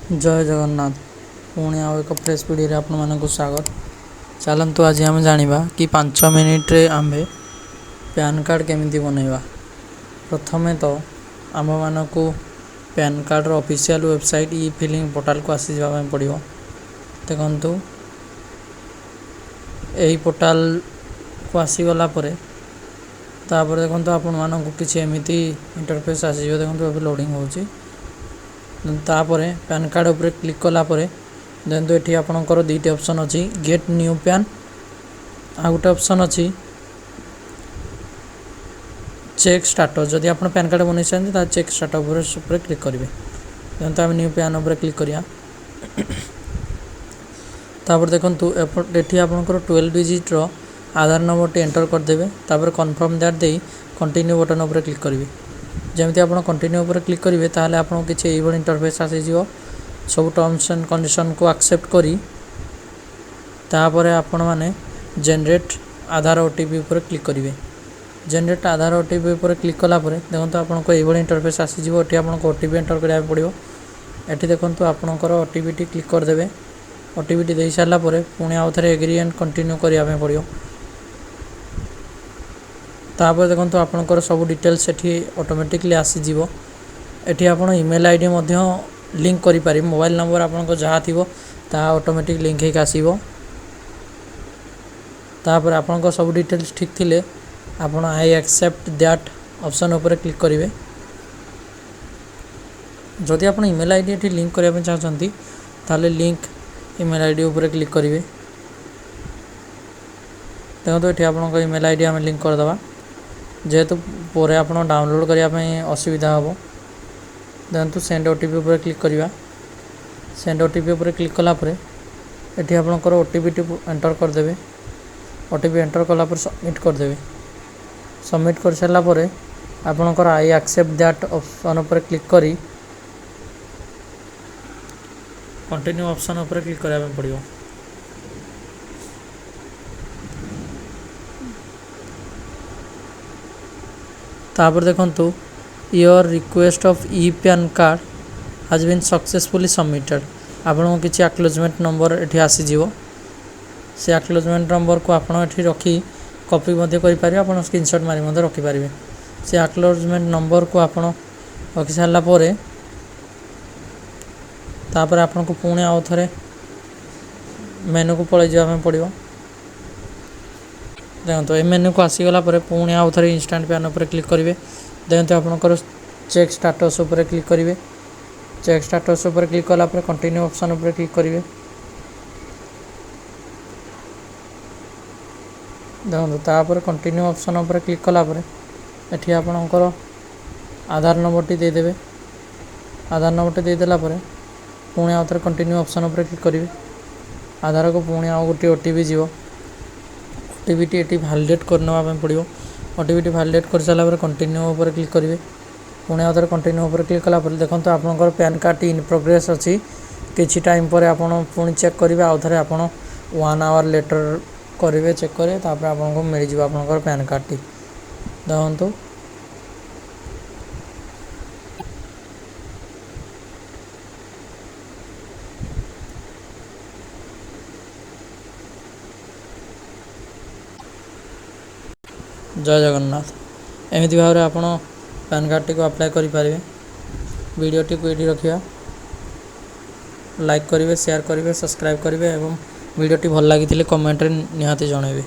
जय जगन्नाथ पुणी आउ एक फ्रेश वीडियो रे आपण मानक स्वागत। चलतु आज आम जाना कि 5 मिनिट रे आमे पैन कार्ड केमिति बनैबा। प्रथमे तो आम मानक पैन कार्ड रो official website e filing portal को आसी जाबा पड़िबो। देखंतु एही पोर्टल को आसी गला परे तापर देखंतु आपण मानक किछि एमिति इंटरफेस आसी जो। देखंतु अब लोडिंग होउची तापरे पैन कार्ड ऊपर क्लिक कला परे देखंतु एठी आपनकर दुईटी ऑप्शन अछि, गेट न्यू पैन आ गोटे ऑप्शन अछि चेक स्टेटस। जदि आपण पैन कार्ड बनै छथि ता चेक स्टेटस ऊपर क्लिक करिवे। देखंतु हम न्यू पैन ऊपर क्लिक करिया तापर देखंतु एठी आपनकर 12 डिजिट रो आधार नंबर टी एंटर कर देबे। तापर कन्फर्म दैट देई कंटिन्यू बटन ऊपर क्लिक करिवे। जमती आपण कंटिन्यू ऊपर क्लिक करिवे ताले आपण किछि एबल इंटरफेस आसी जिवो। सब टर्म्स एंड कंडीशन को एक्सेप्ट करी तापर आपण माने जनरेट आधार ओटीपी ऊपर क्लिक करिवे। जनरेट आधार ओटीपी ऊपर क्लिक कला परे देखंतु आपण को एबल इंटरफेस आसी जिवो। एठी आपण को ओटीपी एंटर करिया पड़िवो। एठी देखंतु आपणकर ओटीपी टी क्लिक कर देबे। ओटीपी टी देई सारला परे पुणी आउ थरे एग्री एंड कंटिन्यू करिया पे पड़िवो। तापर देखंतु आपणकर सब डिटेल्स एठी ऑटोमेटिकली आसी जिवो। एठी आपण ईमेल आईडी मध्य लिंक करि पारि। मोबाइल नंबर आपनको जहा थिवो ता ऑटोमेटिक लिंक हे आसीबो। तापर आपनको सब डिटेल्स ठीक थिले आपण आई एक्सेप्ट दैट ऑप्शन ऊपर क्लिक करिवे। जदि आपण ईमेल आईडी एठी लिंक करिया पे चाहछंती ताले लिंक ईमेल आईडी ऊपर क्लिक करिवे। देखंतु एठी आपनको ईमेल आईडी हम लिंक कर दबा जेहेतु पोरे आपण डाउनलोड करिया पे असुविधा हबो। देखंतु सेंड ओटीपी ऊपर क्लिक करिवा। सेंड ओटीपी ऊपर क्लिक कला परे एठी आपनकर ओटीपी टी एंटर कर देबे। ओटीपी एंटर कला पर सबमिट कर देबे। सबमिट कर सारला परे आपनकर आई एक्सेप्ट दैट ऑप्शन ऊपर क्लिक करी कंटिन्यू ऑप्शन ऊपर क्लिक करबा पड़ियो। तापर देखंतु your request of e PAN card has been successfully submitted. आपन किछि एक्नॉलेजमेंट नंबर एठी आसी जिवो। से एक्नॉलेजमेंट नंबर को आपन एठी रखी कॉपी मध्ये करि पारि। आपन स्क्रीनशॉट मारि मध्ये रखि पारिबे। से एक्नॉलेजमेंट नंबर को आपन रखि सारला परे तापर आपन को पुणे आउ थरे मेनू को पळे जाबा पड़ियो। देखंतु ए मेनू को आसी गला परे पुणे आउ थरे इंस्टेंट पैन ऊपर क्लिक करिवे। देखंतु आपनकर चेक स्टेटस ऊपर क्लिक करिवे। चेक स्टेटस ऊपर क्लिक कला परे कंटिन्यू ऑप्शन ऊपर क्लिक करिवे। देखंतु तापर कंटिन्यू ऑप्शन ऊपर क्लिक कला परे एठी आपनकर आधार नंबर टी दे देबे। आधार नंबर टी दे देला परे पुणे आउ थरे कंटिन्यू ऑप्शन ऊपर क्लिक करिवे। आधार को पुणे आउ गोटे ओटीपी जीवो। ओटीपी टी एटी वैलिडेट करनवा पे पड़ियो। ओटीपी टी वैलिडेट कर साला पर कंटिन्यू ऊपर क्लिक करिवे। पुणे आउ थरे कंटिन्यू ऊपर क्लिक कला पर देखंतु आपनकर pan card T in progress अछि। किछि टाइम परे आपण पुणी चेक करिवे। आउ थरे आपण 1 आवर लेटर करिवे चेक करे तापर आपन को मिल जिवो आपनकर पैन कार्ड टी। देखंतु जय जगन्नाथ। एमिति भाव आपण पैन कार्ड टी को अप्लाई करि पारिबे। वीडियो टी को एडी रखिया लाइक करिवे, शेयर करिवे, सब्सक्राइब करिवे एवं वीडियो टी भल लागिथिले कमेंट रे निहाती जणाइबे।